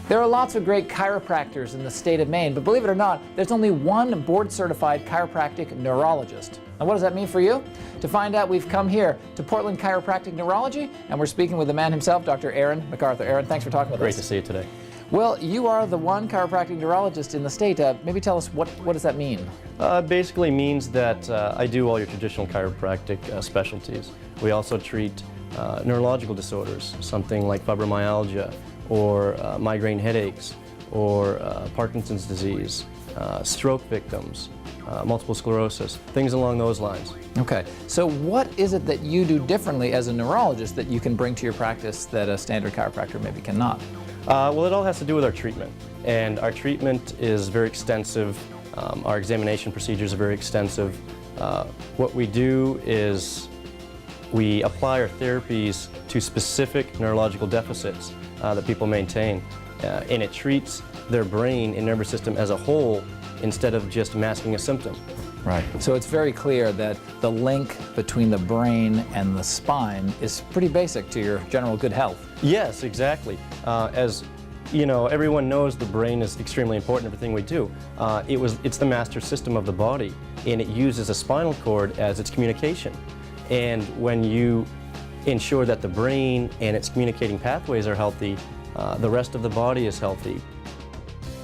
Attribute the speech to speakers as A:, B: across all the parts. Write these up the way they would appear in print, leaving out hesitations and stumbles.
A: There are lots of great chiropractors in the state of Maine, but believe it or not, there's only one board-certified chiropractic neurologist. Now, what does that mean for you? To find out, we've come here to Portland Chiropractic Neurology, and we're speaking with the man himself, Dr. Aaron MacArthur. Aaron, thanks for talking with us.
B: Great to see you today.
A: Well, you are the one chiropractic neurologist in the state. Maybe tell us, what does that mean?
B: Basically means that I do all your traditional chiropractic specialties. We also treat neurological disorders, something like fibromyalgia, or migraine headaches, or Parkinson's disease, stroke victims, multiple sclerosis, things along those lines.
A: Okay, so what is it that you do differently as a neurologist that you can bring to your practice that a standard chiropractor maybe cannot?
B: Well, it all has to do with our treatment, and our treatment is very extensive. Our examination procedures are very extensive. What we do is we apply our therapies to specific neurological deficits that people maintain, and it treats their brain and nervous system as a whole instead of just masking a symptom.
A: Right. So it's very clear that the link between the brain and the spine is pretty basic to your general good health.
B: Yes, exactly. As you know, everyone knows the brain is extremely important in everything we do. It's the master system of the body, and it uses a spinal cord as its communication. And when you ensure that the brain and its communicating pathways are healthy, the rest of the body is healthy.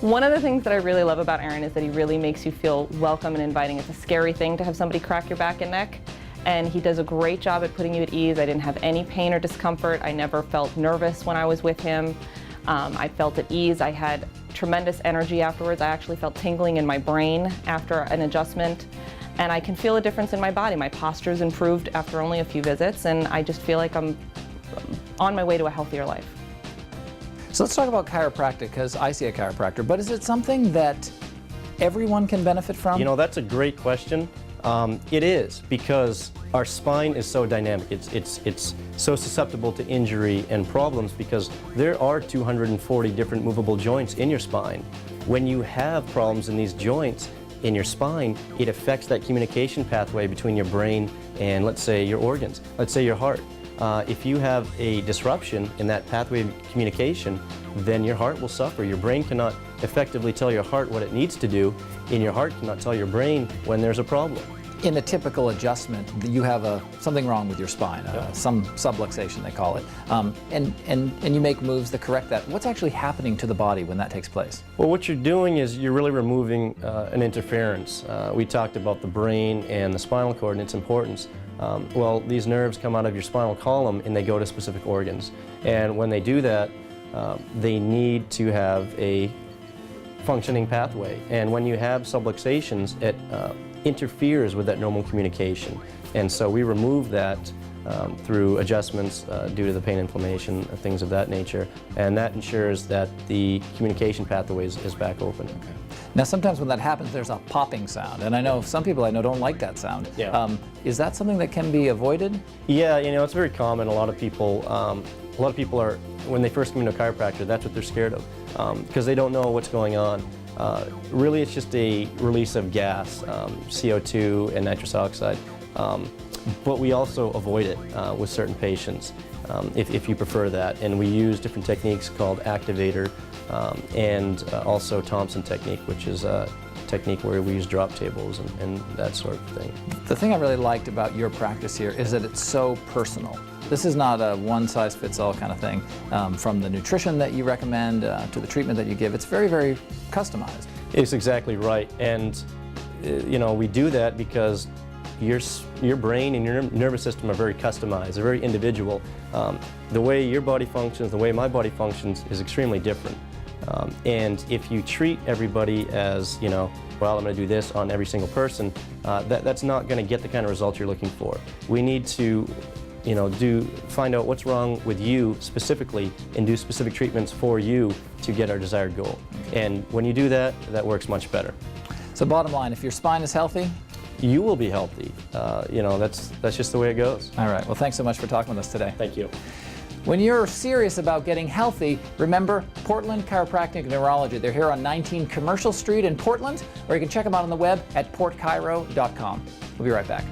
C: One of the things that I really love about Aaron is that he really makes you feel welcome and inviting. It's a scary thing to have somebody crack your back and neck, and he does a great job at putting you at ease. I didn't have any pain or discomfort. I never felt nervous when I was with him. I felt at ease. I had tremendous energy afterwards. I actually felt tingling in my brain after an adjustment, and I can feel a difference in my body. My posture's improved after only a few visits, and I just feel like I'm on my way to a healthier life.
A: So let's talk about chiropractic, because I see a chiropractor, but is it something that everyone can benefit from?
B: You know, that's a great question. It is, because our spine is so dynamic. It's so susceptible to injury and problems because there are 240 different movable joints in your spine. When you have problems in these joints in your spine, it affects that communication pathway between your brain and, let's say, your organs. Let's say your heart. If you have a disruption in that pathway of communication, then your heart will suffer. Your brain cannot effectively tell your heart what it needs to do, and your heart cannot tell your brain when there's a problem.
A: In a typical adjustment, you have something wrong with your spine, some subluxation they call it, and you make moves that correct that. What's actually happening to the body when that takes place?
B: Well, what you're doing is you're really removing an interference. We talked about the brain and the spinal cord and its importance. Well, these nerves come out of your spinal column and they go to specific organs. And when they do that, they need to have a functioning pathway. And when you have subluxations, it interferes with that normal communication. And so we remove that through adjustments due to the pain, inflammation, things of that nature. And that ensures that the communication pathway is back open.
A: Okay. Now, sometimes when that happens, there's a popping sound, and I know some people I know don't like that sound.
B: Yeah.
A: Is that something that can be avoided?
B: Yeah, you know, it's very common. A lot of people are, when they first come into a chiropractor, that's what they're scared of, because they don't know what's going on. Really, it's just a release of gas, CO2 and nitrous oxide. But we also avoid it with certain patients, if you prefer that. And we use different techniques called activator and also Thompson technique, which is a technique where we use drop tables and that sort of thing.
A: The thing I really liked about your practice here is that it's so personal. This is not a one-size-fits-all kind of thing. From the nutrition that you recommend to the treatment that you give, it's very, very customized.
B: It's exactly right. And you know, we do that because your brain and your nervous system are very customized, they're very individual. The way your body functions, the way my body functions is extremely different. And if you treat everybody as, you know, well, I'm going to do this on every single person, that's not going to get the kind of results you're looking for. We need to, you know, find out what's wrong with you specifically and do specific treatments for you to get our desired goal. And when you do that, that works much better.
A: So bottom line, if your spine is healthy,
B: you will be healthy. You know, that's just the way it goes.
A: All right. Well, thanks so much for talking with us today.
B: Thank you.
A: When you're serious about getting healthy, remember Portland Chiropractic Neurology. They're here on 19 Commercial Street in Portland, or you can check them out on the web at portchiro.com. We'll be right back.